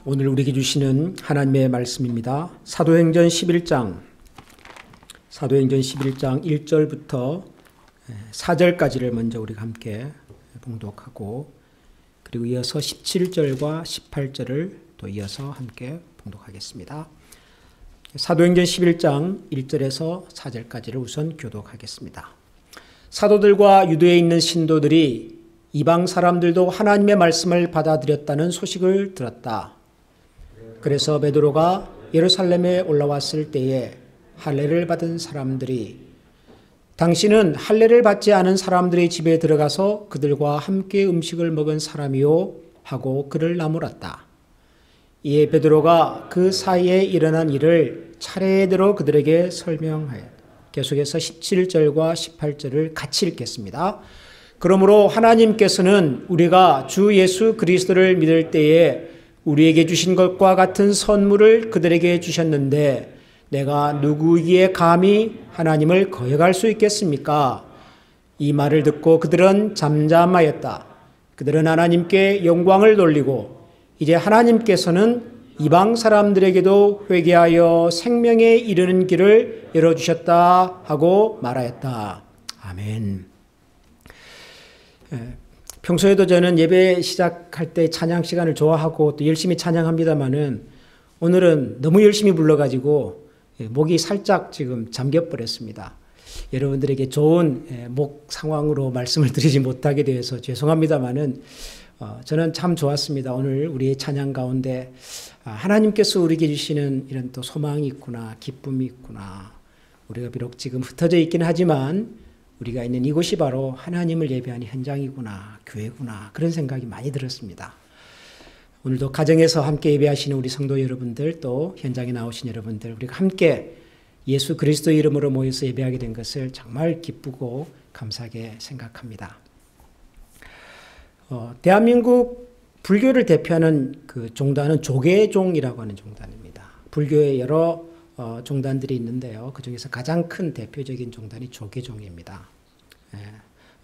오늘 우리에게 주시는 하나님의 말씀입니다. 사도행전 11장 1절부터 4절까지를 먼저 우리가 함께 봉독하고, 그리고 이어서 17절과 18절을 또 이어서 함께 봉독하겠습니다. 사도행전 11장 1절에서 4절까지를 우선 교독하겠습니다. 사도들과 유대에 있는 신도들이 이방 사람들도 하나님의 말씀을 받아들였다는 소식을 들었다. 그래서 베드로가 예루살렘에 올라왔을 때에 할례를 받은 사람들이, 당신은 할례를 받지 않은 사람들의 집에 들어가서 그들과 함께 음식을 먹은 사람이요 하고 그를 나무랐다. 이에 베드로가 그 사이에 일어난 일을 차례대로 그들에게 설명하였다. 계속해서 17절과 18절을 같이 읽겠습니다. 그러므로 하나님께서는 우리가 주 예수 그리스도를 믿을 때에 우리에게 주신 것과 같은 선물을 그들에게 주셨는데 내가 누구에게 감히 하나님을 거역할 수 있겠습니까? 이 말을 듣고 그들은 잠잠하였다. 그들은 하나님께 영광을 돌리고 이제 하나님께서는 이방 사람들에게도 회개하여 생명에 이르는 길을 열어주셨다 하고 말하였다. 아멘. 평소에도 저는 예배 시작할 때 찬양 시간을 좋아하고 또 열심히 찬양합니다만은 오늘은 너무 열심히 불러가지고 목이 살짝 지금 잠겨버렸습니다. 여러분들에게 좋은 목 상황으로 말씀을 드리지 못하게 되어서 죄송합니다만은 저는 참 좋았습니다. 오늘 우리의 찬양 가운데 하나님께서 우리에게 주시는 이런 또 소망이 있구나, 기쁨이 있구나. 우리가 비록 지금 흩어져 있긴 하지만 우리가 있는 이곳이 바로 하나님을 예배하는 현장이구나, 교회구나, 그런 생각이 많이 들었습니다. 오늘도 가정에서 함께 예배하시는 우리 성도 여러분들, 또 현장에 나오신 여러분들, 우리가 함께 예수 그리스도의 이름으로 모여서 예배하게 된 것을 정말 기쁘고 감사하게 생각합니다. 대한민국 불교를 대표하는 그 종단은 조계종이라고 하는 종단입니다. 불교의 여러 종단들이 있는데요. 그 중에서 가장 큰 대표적인 종단이 조계종입니다.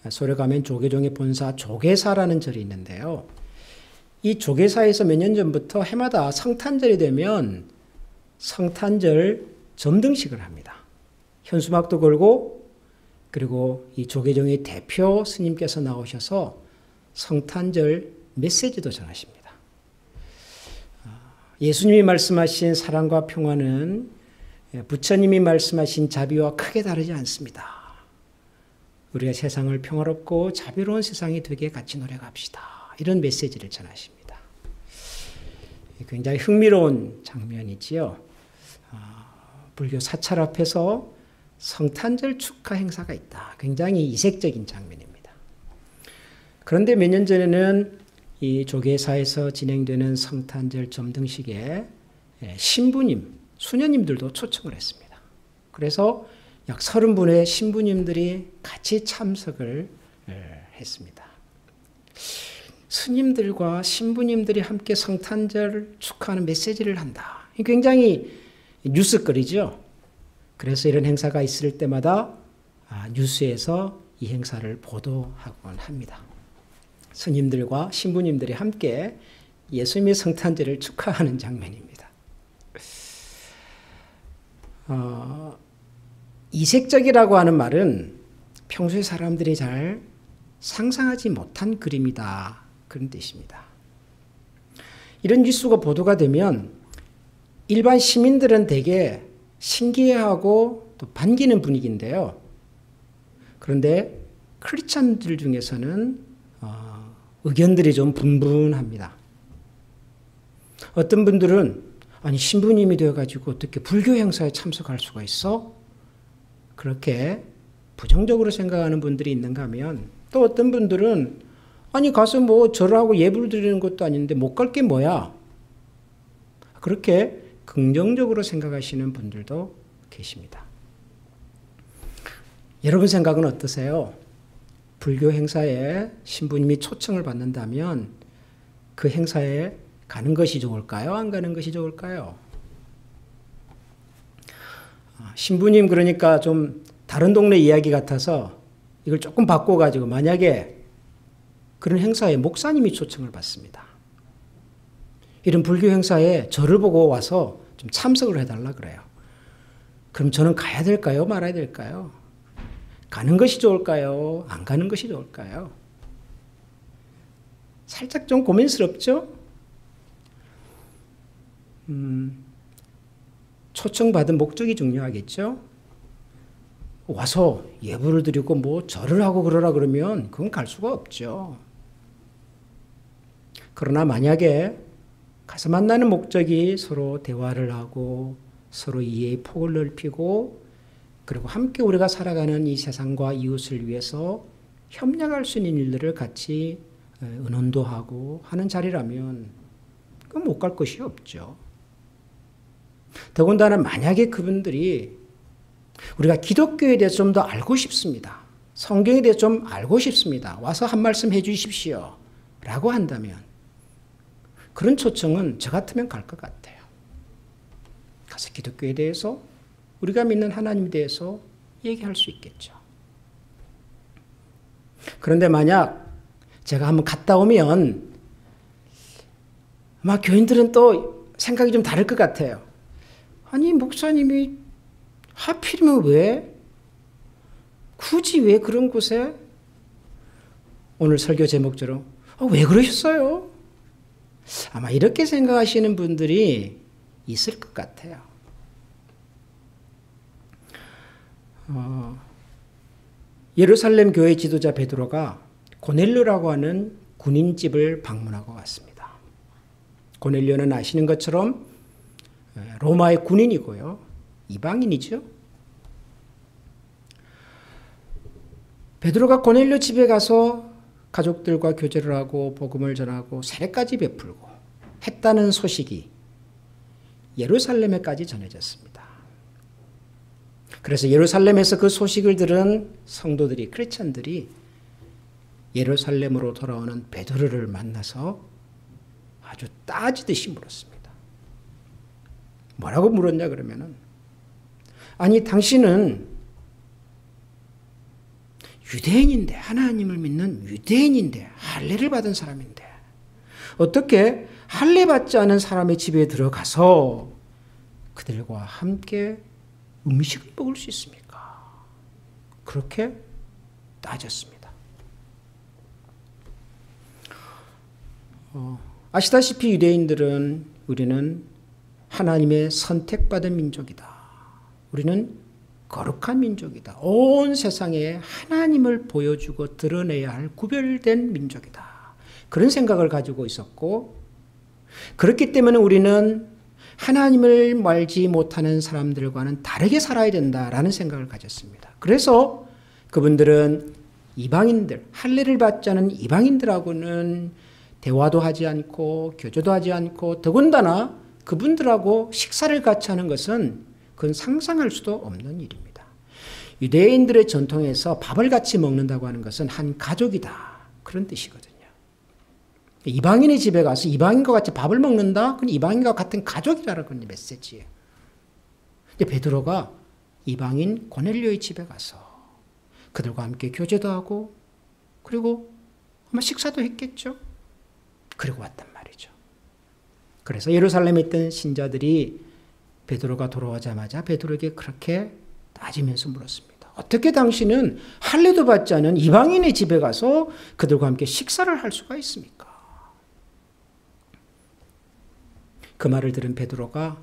소래 가면 조계종의 본사 조계사라는 절이 있는데요. 이 조계사에서 몇 년 전부터 해마다 성탄절이 되면 성탄절 점등식을 합니다. 현수막도 걸고, 그리고 이 조계종의 대표 스님께서 나오셔서 성탄절 메시지도 전하십니다. 예수님이 말씀하신 사랑과 평화는 부처님이 말씀하신 자비와 크게 다르지 않습니다. 우리가 세상을 평화롭고 자비로운 세상이 되게 같이 노력합시다. 이런 메시지를 전하십니다. 굉장히 흥미로운 장면이지요. 불교 사찰 앞에서 성탄절 축하 행사가 있다. 굉장히 이색적인 장면입니다. 그런데 몇 년 전에는 이 조계사에서 진행되는 성탄절 점등식에 신부님, 수녀님들도 초청을 했습니다. 그래서 약 30분의 신부님들이 같이 참석을 했습니다. 스님들과 신부님들이 함께 성탄절 축하하는 메시지를 한다. 굉장히 뉴스거리죠. 그래서 이런 행사가 있을 때마다 뉴스에서 이 행사를 보도하곤 합니다. 스님들과 신부님들이 함께 예수님의 성탄절을 축하하는 장면입니다. 이색적이라고 하는 말은 평소에 사람들이 잘 상상하지 못한 그림이다, 그런 뜻입니다. 이런 뉴스가 보도가 되면 일반 시민들은 되게 신기해하고 또 반기는 분위기인데요. 그런데 크리스찬들 중에서는 의견들이 좀 분분합니다. 어떤 분들은 아니 신부님이 되어가지고 어떻게 불교 행사에 참석할 수가 있어? 그렇게 부정적으로 생각하는 분들이 있는가 하면, 또 어떤 분들은 아니 가서 뭐 절하고 예불 드리는 것도 아닌데 못 갈 게 뭐야? 그렇게 긍정적으로 생각하시는 분들도 계십니다. 여러분 생각은 어떠세요? 불교 행사에 신부님이 초청을 받는다면 그 행사에 가는 것이 좋을까요? 안 가는 것이 좋을까요? 신부님 그러니까 좀 다른 동네 이야기 같아서 이걸 조금 바꿔가지고 만약에 그런 행사에 목사님이 초청을 받습니다. 이런 불교 행사에 저를 보고 와서 좀 참석을 해달라 그래요. 그럼 저는 가야 될까요? 말아야 될까요? 가는 것이 좋을까요? 안 가는 것이 좋을까요? 살짝 좀 고민스럽죠? 초청받은 목적이 중요하겠죠? 와서 예불을 드리고 뭐 절을 하고 그러라 그러면 그건 갈 수가 없죠. 그러나 만약에 가서 만나는 목적이 서로 대화를 하고 서로 이해의 폭을 넓히고 그리고 함께 우리가 살아가는 이 세상과 이웃을 위해서 협력할 수 있는 일들을 같이 의논도 하고 하는 자리라면 그건 못 갈 것이 없죠. 더군다나 만약에 그분들이 우리가 기독교에 대해서 좀 더 알고 싶습니다. 성경에 대해서 좀 알고 싶습니다. 와서 한 말씀 해 주십시오. 라고 한다면 그런 초청은 저 같으면 갈 것 같아요. 가서 기독교에 대해서 우리가 믿는 하나님에 대해서 얘기할 수 있겠죠. 그런데 만약 제가 한번 갔다 오면 아마 교인들은 또 생각이 좀 다를 것 같아요. 아니 목사님이 하필이면 왜? 굳이 왜 그런 곳에? 오늘 설교 제목처럼 왜 그러셨어요? 아마 이렇게 생각하시는 분들이 있을 것 같아요. 예루살렘 교회 지도자 베드로가 고넬료라고 하는 군인집을 방문하고 왔습니다. 고넬료는 아시는 것처럼 로마의 군인이고요. 이방인이죠. 베드로가 고넬료 집에 가서 가족들과 교제를 하고 복음을 전하고 세례까지 베풀고 했다는 소식이 예루살렘에까지 전해졌습니다. 그래서 예루살렘에서 그 소식을 들은 성도들이 크리스찬들이 예루살렘으로 돌아오는 베드로를 만나서 아주 따지듯이 물었습니다. 뭐라고 물었냐 그러면은 아니 당신은 유대인인데 하나님을 믿는 유대인인데 할례를 받은 사람인데 어떻게 할례 받지 않은 사람의 집에 들어가서 그들과 함께 음식을 먹을 수 있습니까? 그렇게 따졌습니다. 아시다시피 유대인들은 우리는 하나님의 선택받은 민족이다. 우리는 거룩한 민족이다. 온 세상에 하나님을 보여주고 드러내야 할 구별된 민족이다. 그런 생각을 가지고 있었고 그렇기 때문에 우리는 하나님을 알지 못하는 사람들과는 다르게 살아야 된다라는 생각을 가졌습니다. 그래서 그분들은 이방인들, 할례를 받지 않은 이방인들하고는 대화도 하지 않고 교제도 하지 않고 더군다나 그분들하고 식사를 같이 하는 것은 그건 상상할 수도 없는 일입니다. 유대인들의 전통에서 밥을 같이 먹는다고 하는 것은 한 가족이다. 그런 뜻이거든요. 이방인의 집에 가서 이방인과 같이 밥을 먹는다? 그건 이방인과 같은 가족이라는 건 메시지예요. 근데 베드로가 이방인 고넬료의 집에 가서 그들과 함께 교제도 하고 그리고 아마 식사도 했겠죠. 그리고 왔단 말이죠. 그래서 예루살렘에 있던 신자들이 베드로가 돌아오자마자 베드로에게 그렇게 따지면서 물었습니다. 어떻게 당신은 할례도 받지 않은 이방인의 집에 가서 그들과 함께 식사를 할 수가 있습니까? 그 말을 들은 베드로가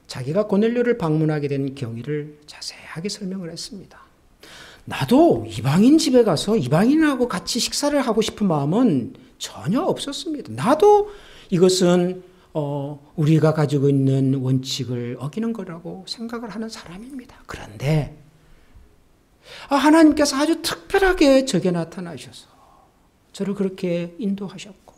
자기가 고넬료를 방문하게 된 경위를 자세하게 설명을 했습니다. 나도 이방인 집에 가서 이방인하고 같이 식사를 하고 싶은 마음은 전혀 없었습니다. 나도 이것은 우리가 가지고 있는 원칙을 어기는 거라고 생각을 하는 사람입니다. 그런데 하나님께서 아주 특별하게 저게 나타나셔서 저를 그렇게 인도하셨고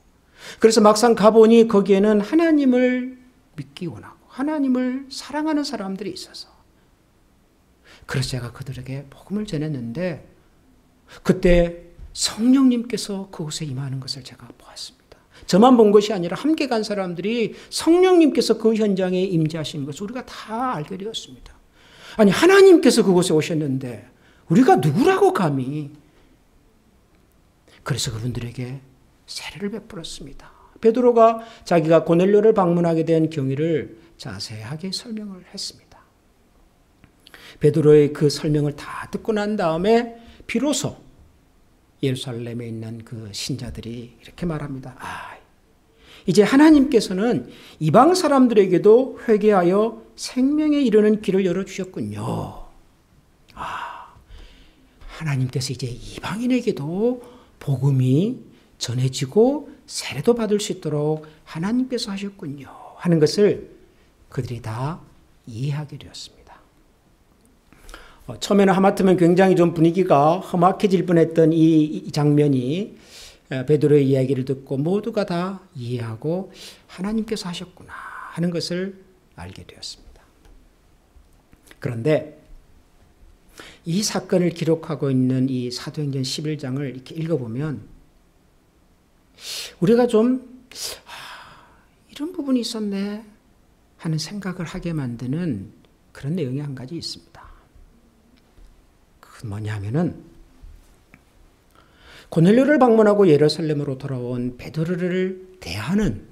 그래서 막상 가보니 거기에는 하나님을 믿기 원하고 하나님을 사랑하는 사람들이 있어서 그래서 제가 그들에게 복음을 전했는데 그때 성령님께서 그곳에 임하는 것을 제가 보았습니다. 저만 본 것이 아니라 함께 간 사람들이 성령님께서 그 현장에 임재하시는 것을 우리가 다 알게 되었습니다. 아니 하나님께서 그곳에 오셨는데 우리가 누구라고 감히. 그래서 그분들에게 세례를 베풀었습니다. 베드로가 자기가 고넬료를 방문하게 된 경위를 자세하게 설명을 했습니다. 베드로의 그 설명을 다 듣고 난 다음에 비로소 예루살렘에 있는 그 신자들이 이렇게 말합니다. 이제 하나님께서는 이방 사람들에게도 회개하여 생명에 이르는 길을 열어주셨군요. 하나님께서 이제 이방인에게도 복음이 전해지고 세례도 받을 수 있도록 하나님께서 하셨군요 하는 것을 그들이 다 이해하게 되었습니다. 처음에는 하마터면 굉장히 좀 분위기가 험악해질 뻔했던 이 장면이 베드로의 이야기를 듣고 모두가 다 이해하고 하나님께서 하셨구나 하는 것을 알게 되었습니다. 그런데 이 사건을 기록하고 있는 이 사도행전 11장을 이렇게 읽어보면 우리가 좀 이런 부분이 있었네 하는 생각을 하게 만드는 그런 내용이 한 가지 있습니다. 그 뭐냐면은 고넬료를 방문하고 예루살렘으로 돌아온 베드로를 대하는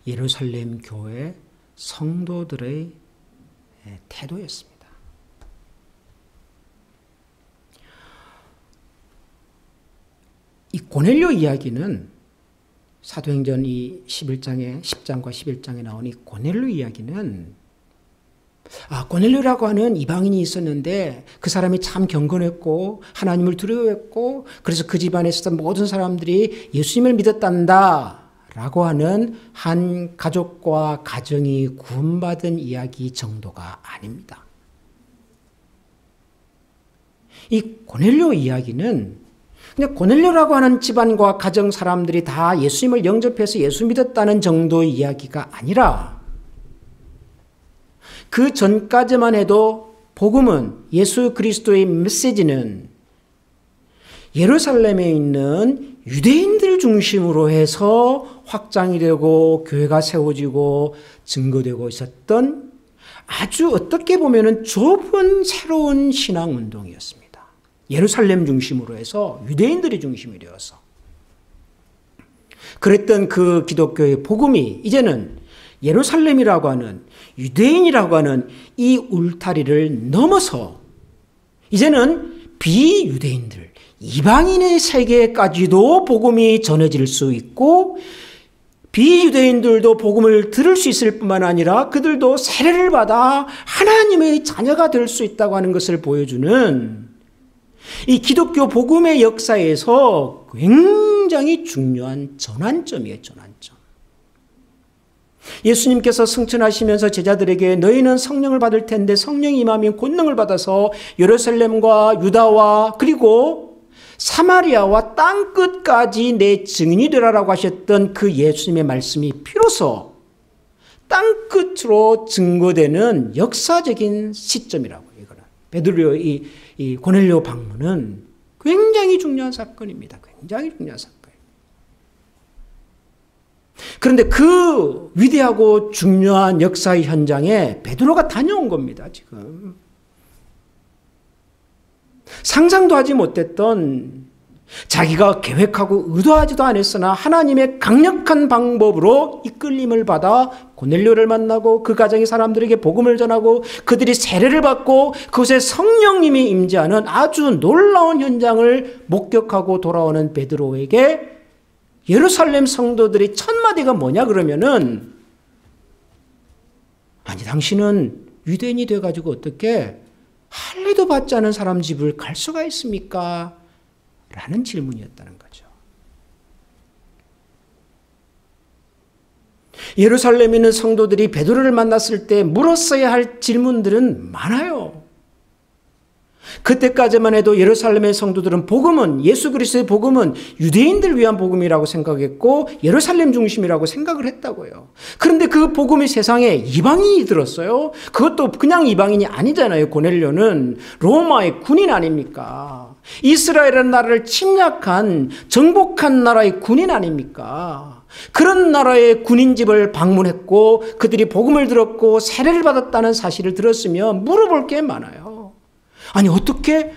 예루살렘 교회 성도들의 태도였습니다. 이 고넬료 이야기는 사도행전 이 10장과 11장에 나온 이 고넬료 이야기는 고넬료라고 하는 이방인이 있었는데 그 사람이 참 경건했고 하나님을 두려워했고 그래서 그 집안에서 모든 사람들이 예수님을 믿었단다 라고 하는 한 가족과 가정이 구원받은 이야기 정도가 아닙니다. 이 고넬료 이야기는 그냥 고넬료라고 하는 집안과 가정 사람들이 다 예수님을 영접해서 예수 믿었다는 정도의 이야기가 아니라 그 전까지만 해도 복음은 예수 그리스도의 메시지는 예루살렘에 있는 유대인들 중심으로 해서 확장이 되고 교회가 세워지고 증거되고 있었던 아주 어떻게 보면 좁은 새로운 신앙운동이었습니다. 예루살렘 중심으로 해서 유대인들이 중심이 되어서 그랬던 그 기독교의 복음이 이제는 예루살렘이라고 하는 유대인이라고 하는 이 울타리를 넘어서 이제는 비유대인들, 이방인의 세계까지도 복음이 전해질 수 있고 비유대인들도 복음을 들을 수 있을 뿐만 아니라 그들도 세례를 받아 하나님의 자녀가 될 수 있다고 하는 것을 보여주는 이 기독교 복음의 역사에서 굉장히 중요한 전환점이에요. 전환점. 예수님께서 승천하시면서 제자들에게 너희는 성령을 받을 텐데 성령이 임하면 권능을 받아서 예루살렘과 유다와 그리고 사마리아와 땅끝까지 내 증인이 되라라고 하셨던 그 예수님의 말씀이 비로소 땅끝으로 증거되는 역사적인 시점이라고 이거는 베드로의 이 고넬료 방문은 굉장히 중요한 사건입니다. 굉장히 중요한 사건. 그런데 그 위대하고 중요한 역사의 현장에 베드로가 다녀온 겁니다, 지금. 상상도 하지 못했던 자기가 계획하고 의도하지도 않았으나 하나님의 강력한 방법으로 이끌림을 받아 고넬료를 만나고 그 가정의 사람들에게 복음을 전하고 그들이 세례를 받고 그곳에 성령님이 임재하는 아주 놀라운 현장을 목격하고 돌아오는 베드로에게 예루살렘 성도들의 첫 마디가 뭐냐 그러면은 아니 당신은 유대인이 돼가지고 어떻게 할례도 받지 않은 사람 집을 갈 수가 있습니까? 라는 질문이었다는 거죠. 예루살렘에 있는 성도들이 베드로를 만났을 때 물었어야 할 질문들은 많아요. 그때까지만 해도 예루살렘의 성도들은 복음은 예수 그리스도의 복음은 유대인들 위한 복음이라고 생각했고 예루살렘 중심이라고 생각을 했다고요. 그런데 그 복음이 세상에 이방인이 들었어요. 그것도 그냥 이방인이 아니잖아요. 고넬료는 로마의 군인 아닙니까? 이스라엘이라는 나라를 침략한 정복한 나라의 군인 아닙니까? 그런 나라의 군인집을 방문했고 그들이 복음을 들었고 세례를 받았다는 사실을 들었으면 물어볼 게 많아요. 아니 어떻게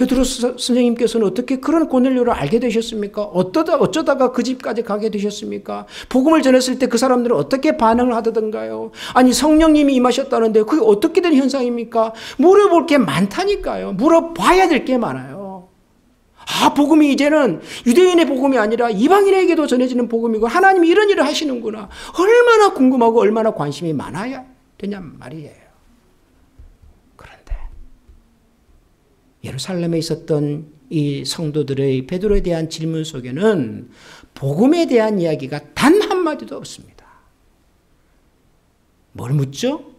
베드로 선생님께서는 어떻게 그런 고넬료를 알게 되셨습니까? 어쩌다가 그 집까지 가게 되셨습니까? 복음을 전했을 때 그 사람들은 어떻게 반응을 하던가요? 아니 성령님이 임하셨다는데 그게 어떻게 된 현상입니까? 물어볼 게 많다니까요. 물어봐야 될 게 많아요. 복음이 이제는 유대인의 복음이 아니라 이방인에게도 전해지는 복음이고 하나님이 이런 일을 하시는구나. 얼마나 궁금하고 얼마나 관심이 많아야 되냔 말이에요. 예루살렘에 있었던 이 성도들의 베드로에 대한 질문 속에는 복음에 대한 이야기가 단 한마디도 없습니다. 뭘 묻죠?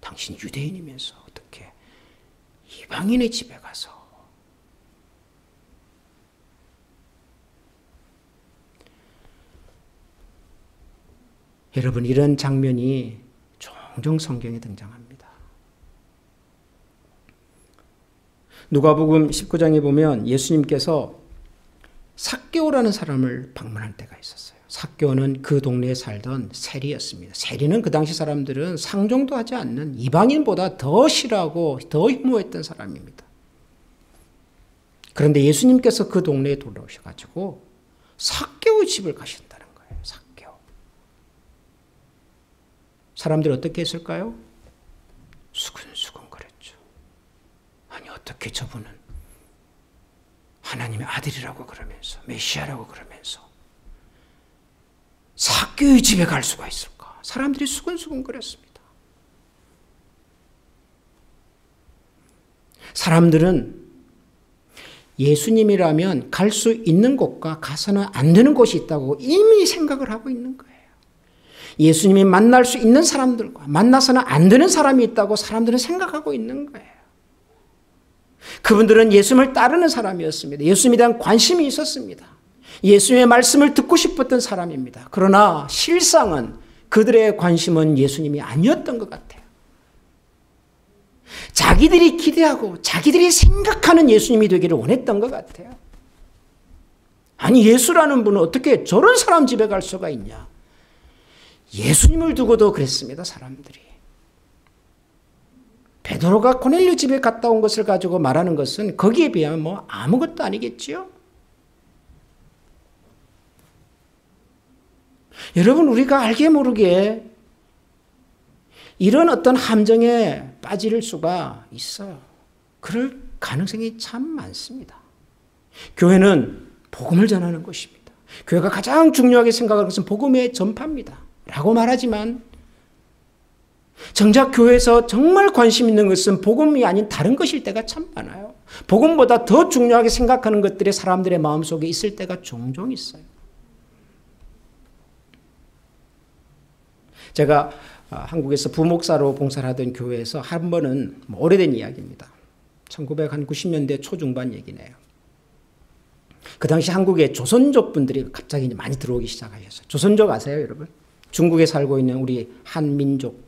당신 유대인이면서 어떻게 이방인의 집에 가서. 여러분, 이런 장면이 종종 성경에 등장합니다. 누가복음 19장에 보면 예수님께서 삭개오라는 사람을 방문할 때가 있었어요. 삭개오는 그 동네에 살던 세리였습니다. 세리는 그 당시 사람들은 상종도 하지 않는 이방인보다 더 싫어하고 더 혐오했던 사람입니다. 그런데 예수님께서 그 동네에 돌아오셔가지고 삭개오 집을 가신다는 거예요. 삭개오. 사람들이 어떻게 했을까요? 수근수근 거렸죠. 아니 어떻게 저분은 하나님의 아들이라고 그러면서 메시아라고 그러면서 삭개오의 집에 갈 수가 있을까? 사람들이 수근수근 거렸습니다. 사람들은 예수님이라면 갈 수 있는 곳과 가서는 안 되는 곳이 있다고 이미 생각을 하고 있는 거예요. 예수님이 만날 수 있는 사람들과 만나서는 안 되는 사람이 있다고 사람들은 생각하고 있는 거예요. 그분들은 예수님을 따르는 사람이었습니다. 예수님에 대한 관심이 있었습니다. 예수님의 말씀을 듣고 싶었던 사람입니다. 그러나 실상은 그들의 관심은 예수님이 아니었던 것 같아요. 자기들이 기대하고 자기들이 생각하는 예수님이 되기를 원했던 것 같아요. 아니 예수라는 분은 어떻게 저런 사람 집에 갈 수가 있냐. 예수님을 두고도 그랬습니다. 사람들이. 베드로가 고넬료 집에 갔다 온 것을 가지고 말하는 것은 거기에 비하면 뭐 아무것도 아니겠지요. 여러분 우리가 알게 모르게 이런 어떤 함정에 빠질 수가 있어요. 그럴 가능성이 참 많습니다. 교회는 복음을 전하는 것입니다. 교회가 가장 중요하게 생각하는 것은 복음의 전파입니다. 라고 말하지만 정작 교회에서 정말 관심 있는 것은 복음이 아닌 다른 것일 때가 참 많아요. 복음보다 더 중요하게 생각하는 것들이 사람들의 마음속에 있을 때가 종종 있어요. 제가 한국에서 부목사로 봉사를 하던 교회에서 한 번은 오래된 이야기입니다. 1990년대 초중반 얘기네요. 그 당시 한국에 조선족 분들이 갑자기 많이 들어오기 시작하셨어요. 조선족 아세요, 여러분? 중국에 살고 있는 우리 한민족.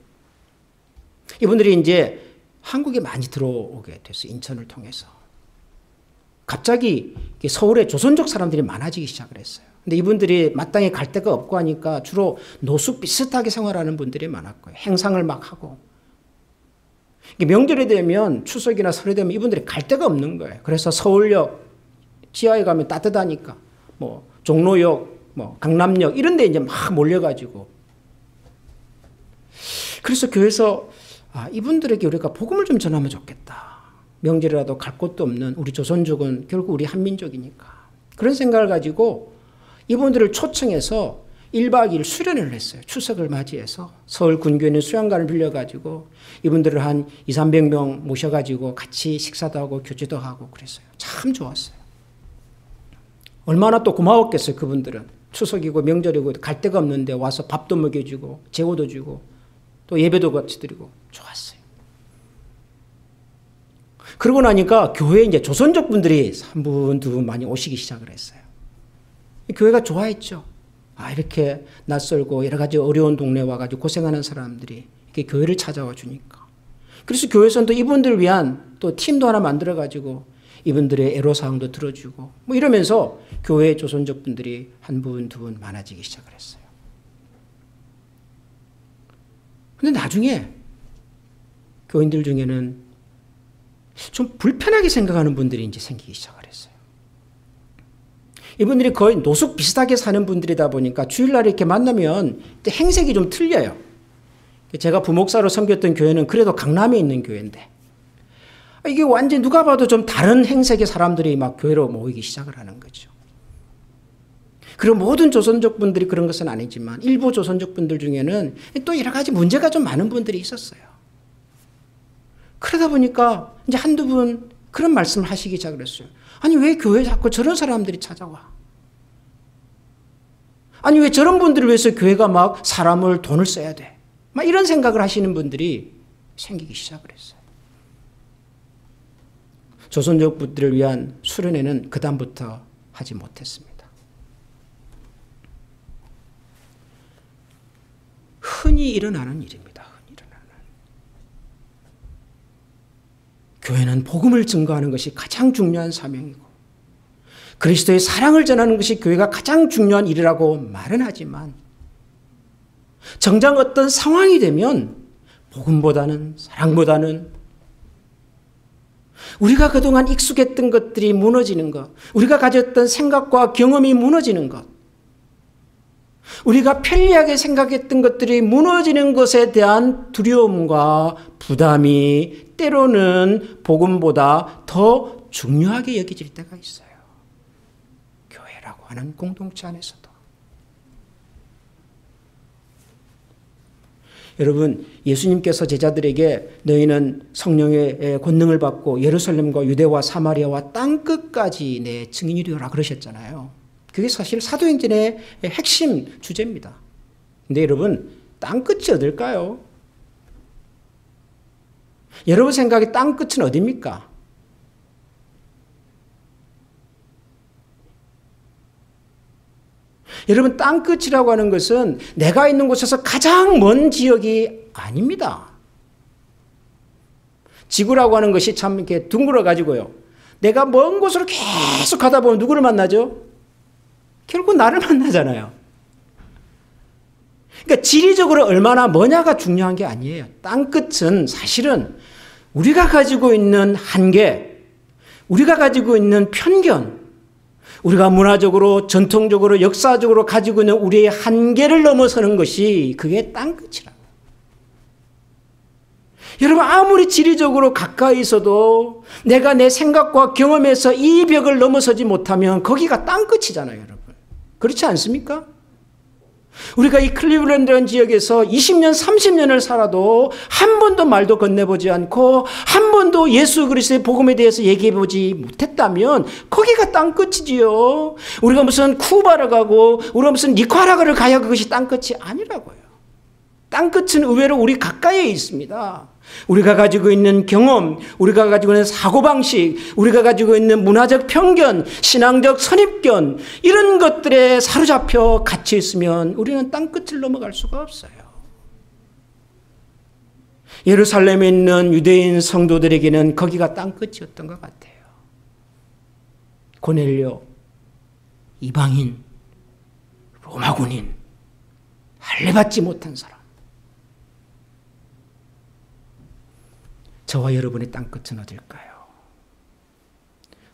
이분들이 이제 한국에 많이 들어오게 됐어요. 인천을 통해서. 갑자기 서울에 조선족 사람들이 많아지기 시작을 했어요. 근데 이분들이 마땅히 갈 데가 없고 하니까 주로 노숙 비슷하게 생활하는 분들이 많았고요. 행상을 막 하고. 명절이 되면 추석이나 설이 되면 이분들이 갈 데가 없는 거예요. 그래서 서울역 지하에 가면 따뜻하니까 뭐 종로역, 뭐 강남역 이런 데 이제 막 몰려가지고. 그래서 교회에서 이분들에게 우리가 복음을 좀 전하면 좋겠다. 명절이라도 갈 곳도 없는 우리 조선족은 결국 우리 한민족이니까. 그런 생각을 가지고 이분들을 초청해서 1박 2일 수련을 했어요. 추석을 맞이해서 서울 군교에 있는 수양관을 빌려가지고 이분들을 한 200~300명 모셔가지고 같이 식사도 하고 교제도 하고 그랬어요. 참 좋았어요. 얼마나 또 고마웠겠어요. 그분들은. 추석이고 명절이고 갈 데가 없는데 와서 밥도 먹여주고 재워도 주고 또 예배도 같이 드리고 좋았어요. 그러고 나니까 교회에 이제 조선족 분들이 한 분, 두 분 많이 오시기 시작을 했어요. 교회가 좋아했죠. 이렇게 낯설고 여러 가지 어려운 동네에 와가지고 고생하는 사람들이 이렇게 교회를 찾아와 주니까. 그래서 교회에서는 또 이분들을 위한 또 팀도 하나 만들어가지고 이분들의 애로사항도 들어주고 뭐 이러면서 교회 조선족 분들이 한 분, 두 분 많아지기 시작을 했어요. 근데 나중에 교인들 중에는 좀 불편하게 생각하는 분들이 이제 생기기 시작을 했어요. 이분들이 거의 노숙 비슷하게 사는 분들이다 보니까 주일날 이렇게 만나면 행색이 좀 틀려요. 제가 부목사로 섬겼던 교회는 그래도 강남에 있는 교회인데 이게 완전히 누가 봐도 좀 다른 행색의 사람들이 막 교회로 모이기 시작을 하는 거죠. 그리고 모든 조선족 분들이 그런 것은 아니지만 일부 조선족 분들 중에는 또 여러 가지 문제가 좀 많은 분들이 있었어요. 그러다 보니까 이제 한두 분 그런 말씀을 하시기 시작을 했어요. 아니 왜 교회에 자꾸 저런 사람들이 찾아와? 아니 왜 저런 분들을 위해서 교회가 막 사람을 돈을 써야 돼? 막 이런 생각을 하시는 분들이 생기기 시작을 했어요. 조선족 분들을 위한 수련회는 그다음부터 하지 못했습니다. 흔히 일어나는 일입니다. 흔히 일어나는. 교회는 복음을 증거하는 것이 가장 중요한 사명이고 그리스도의 사랑을 전하는 것이 교회가 가장 중요한 일이라고 말은 하지만 정작 어떤 상황이 되면 복음보다는 사랑보다는 우리가 그동안 익숙했던 것들이 무너지는 것, 우리가 가졌던 생각과 경험이 무너지는 것, 우리가 편리하게 생각했던 것들이 무너지는 것에 대한 두려움과 부담이 때로는 복음보다 더 중요하게 여겨질 때가 있어요. 교회라고 하는 공동체 안에서도. 여러분, 예수님께서 제자들에게 너희는 성령의 권능을 받고 예루살렘과 유대와 사마리아와 땅끝까지 내 증인이 되어라 그러셨잖아요. 그게 사실 사도행전의 핵심 주제입니다. 근데 여러분, 땅끝이 어딜까요? 여러분 생각에 땅끝은 어디입니까? 여러분, 땅끝이라고 하는 것은 내가 있는 곳에서 가장 먼 지역이 아닙니다. 지구라고 하는 것이 참 이렇게 둥글어 가지고요. 내가 먼 곳으로 계속 가다 보면 누구를 만나죠? 결국 나를 만나잖아요. 그러니까 지리적으로 얼마나 머냐가 중요한 게 아니에요. 땅끝은 사실은 우리가 가지고 있는 한계, 우리가 가지고 있는 편견, 우리가 문화적으로, 전통적으로, 역사적으로 가지고 있는 우리의 한계를 넘어서는 것이 그게 땅끝이라고. 여러분, 아무리 지리적으로 가까이 있어도 내가 내 생각과 경험에서 이 벽을 넘어서지 못하면 거기가 땅끝이잖아요, 여러분. 그렇지 않습니까? 우리가 이 클리블랜드라는 지역에서 20년, 30년을 살아도 한 번도 말도 건네보지 않고 한 번도 예수 그리스도의 복음에 대해서 얘기해보지 못했다면 거기가 땅끝이지요. 우리가 무슨 쿠바를 가고 우리가 무슨 니카라과를 가야 그것이 땅끝이 아니라고요. 땅끝은 의외로 우리 가까이에 있습니다. 우리가 가지고 있는 경험, 우리가 가지고 있는 사고방식, 우리가 가지고 있는 문화적 편견, 신앙적 선입견, 이런 것들에 사로잡혀 갇혀 있으면 우리는 땅끝을 넘어갈 수가 없어요. 예루살렘에 있는 유대인 성도들에게는 거기가 땅끝이었던 것 같아요. 고넬료, 이방인, 로마 군인, 할례받지 못한 사람. 저와 여러분의 땅끝은 어딜까요?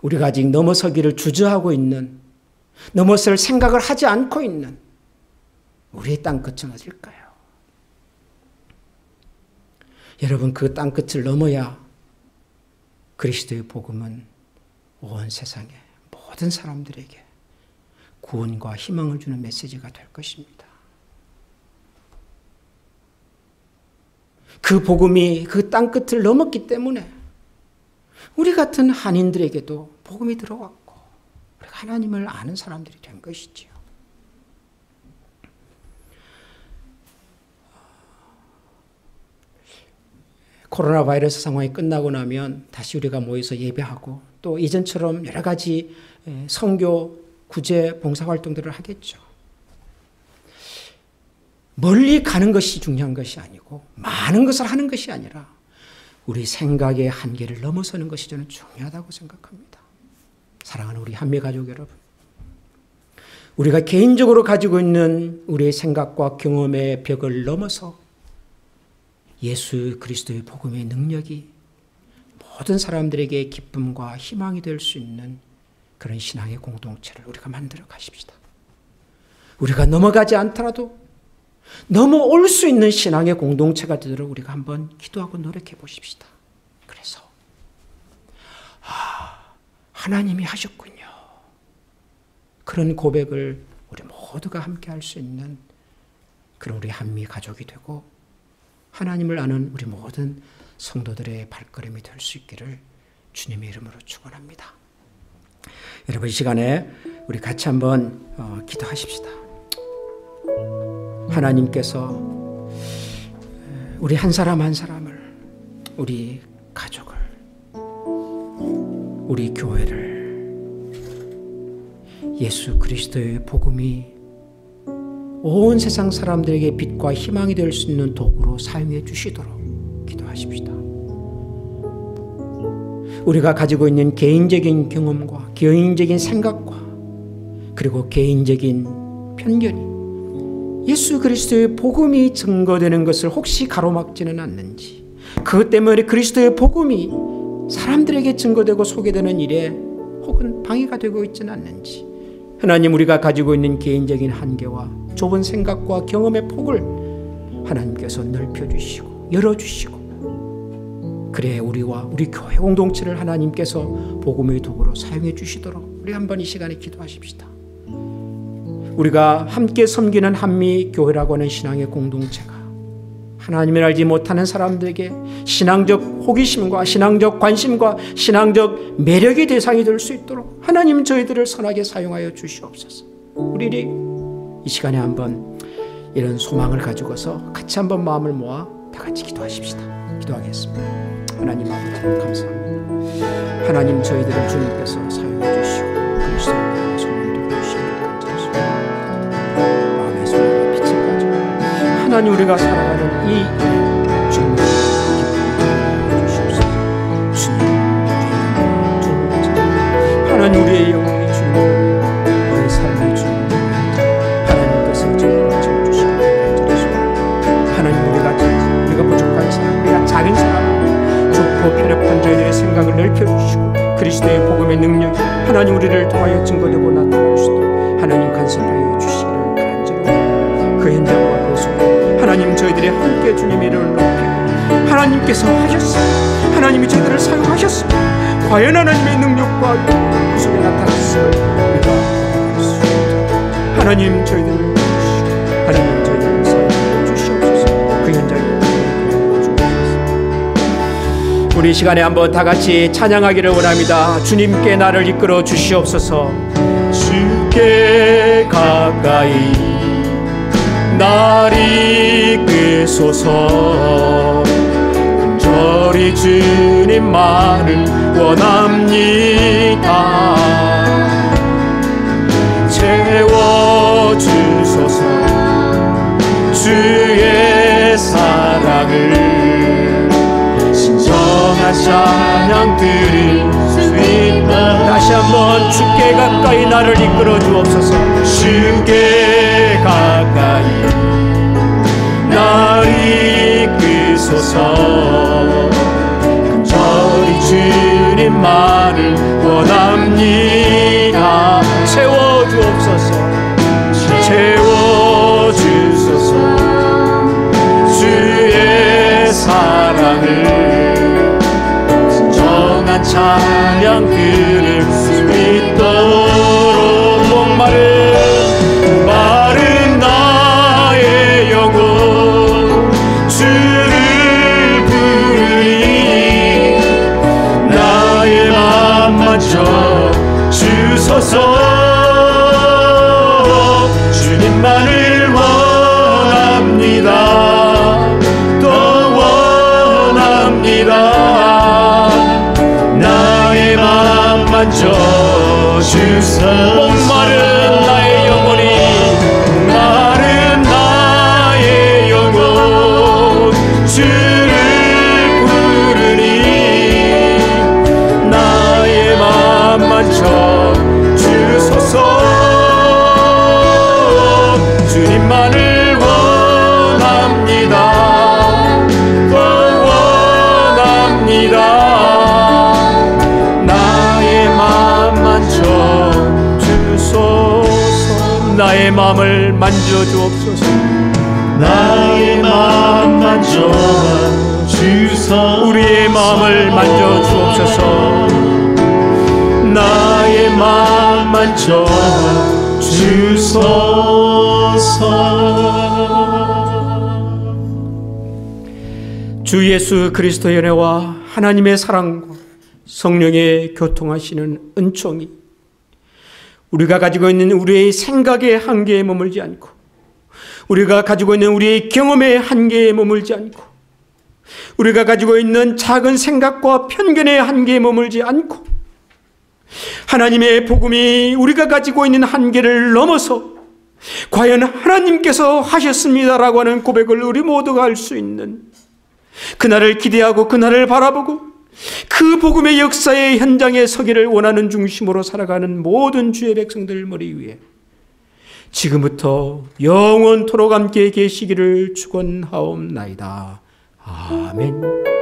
우리가 아직 넘어서기를 주저하고 있는, 넘어설 생각을 하지 않고 있는 우리의 땅끝은 어딜까요? 여러분, 그 땅끝을 넘어야 그리스도의 복음은 온 세상의 모든 사람들에게 구원과 희망을 주는 메시지가 될 것입니다. 그 복음이 그 땅끝을 넘었기 때문에 우리 같은 한인들에게도 복음이 들어왔고 우리가 하나님을 아는 사람들이 된 것이지요. 코로나 바이러스 상황이 끝나고 나면 다시 우리가 모여서 예배하고 또 이전처럼 여러 가지 선교, 구제, 봉사활동들을 하겠죠. 멀리 가는 것이 중요한 것이 아니고 많은 것을 하는 것이 아니라 우리 생각의 한계를 넘어서는 것이 저는 중요하다고 생각합니다. 사랑하는 우리 한미가족 여러분, 우리가 개인적으로 가지고 있는 우리의 생각과 경험의 벽을 넘어서 예수 그리스도의 복음의 능력이 모든 사람들에게 기쁨과 희망이 될 수 있는 그런 신앙의 공동체를 우리가 만들어 가십시다. 우리가 넘어가지 않더라도 넘어올 수 있는 신앙의 공동체가 되도록 우리가 한번 기도하고 노력해 보십시다. 그래서 하나님이 하셨군요. 그런 고백을 우리 모두가 함께 할 수 있는 그런 우리 한미 가족이 되고 하나님을 아는 우리 모든 성도들의 발걸음이 될 수 있기를 주님의 이름으로 축원합니다. 여러분, 이 시간에 우리 같이 한번 기도하십시다. 하나님께서 우리 한 사람 한 사람을, 우리 가족을, 우리 교회를 예수 그리스도의 복음이 온 세상 사람들에게 빛과 희망이 될 수 있는 도구로 사용해 주시도록 기도하십시다. 우리가 가지고 있는 개인적인 경험과 개인적인 생각과 그리고 개인적인 편견이 예수 그리스도의 복음이 증거되는 것을 혹시 가로막지는 않는지, 그것 때문에 그리스도의 복음이 사람들에게 증거되고 소개되는 일에 혹은 방해가 되고 있지는 않는지, 하나님, 우리가 가지고 있는 개인적인 한계와 좁은 생각과 경험의 폭을 하나님께서 넓혀주시고 열어주시고, 그래 우리와 우리 교회 공동체를 하나님께서 복음의 도구로 사용해 주시도록 우리 한번 이 시간에 기도하십시다. 우리가 함께 섬기는 한미교회라고 하는 신앙의 공동체가 하나님을 알지 못하는 사람들에게 신앙적 호기심과 신앙적 관심과 신앙적 매력의 대상이 될 수 있도록 하나님, 저희들을 선하게 사용하여 주시옵소서. 우리 이 시간에 한번 이런 소망을 가지고서 같이 한번 마음을 모아 다 같이 기도하십시다. 기도하겠습니다. 하나님 아버지, 감사합니다. 하나님, 저희들을 주님께서 사용해 주시고 그리스도의 나라 소망을 주시고 감사합니다. 마음의 소망과 빛을 가지고 하나님, 우리가 살아가는 이 주님의 기쁨을 주시옵소서. 주님, 하나님, 우리의 영혼이 주님, 우리의 삶의 주님, 하나님께서 저희를 채워주시고 하나님, 우리가 부족한 사람, 우리가 작은 사람, 좁고 편협한 저희들의 생각을 넓혀주시고 그리스도의 복음의 능력이 하나님 우리를 통하여 증거되고 나타날 수 있도록 하나님 간섭하여 주시기를 간절히 그 현장과 그 속에 하나님, 저희들이 함께 주님의 이름을 높이고 하나님께서 하셨습니다. 하나님이 저희들을 사용하셨습니다. 과연 하나님의 능력과 그 속에 나타났음을 우리가 고백할 수 있도록 하나님, 저희들을 주시고 하나님, 저희들을 사용하여 주시옵소서. 그 현장에 우리 시간에 한번 다 같이 찬양하기를 원합니다. 주님께 나를 이끌어 주시옵소서. 주께 가까이 날 이끄소서. 간절히 주님만을 원합니다. 채워주소서. 주의 사랑을 진정한 찬양 드릴 수 있다. 다시 한번, 주께 가까이 나를 이끌어 주옵소서. 주께 가까이 날 이끄소서. 간절히 주님만을 원합니다. 채워주옵소서. 채워주소서. 주의 사랑을 진정한 찬양 들을 수 있도록 목마른 나의 영혼 주를 부르니 나의 맘 만져 주소서. 주님만을 원합니다. 또 원합니다. 나의 맘 만져주사. 목마른 나의 영혼이, 목마른 나의 영혼 주를 부르니 나의 맘 만져주소서. 주님만을 원합니다. 또 원합니다. 우리의 마음을 만져주옵소서. 나의 마음 만져주소서. 우리의 마음을 만져주옵소서. 나의 마음 만져주소서. 주 예수 그리스도의 은혜와 하나님의 사랑과 성령의 교통하시는 은총이 우리가 가지고 있는 우리의 생각의 한계에 머물지 않고, 우리가 가지고 있는 우리의 경험의 한계에 머물지 않고, 우리가 가지고 있는 작은 생각과 편견의 한계에 머물지 않고, 하나님의 복음이 우리가 가지고 있는 한계를 넘어서 과연 하나님께서 하셨습니다라고 하는 고백을 우리 모두가 할 수 있는 그날을 기대하고 그날을 바라보고 그 복음의 역사의 현장에 서기를 원하는 중심으로 살아가는 모든 주의 백성들 머리 위에 지금부터 영원토록 함께 계시기를 축원하옵나이다. 아멘.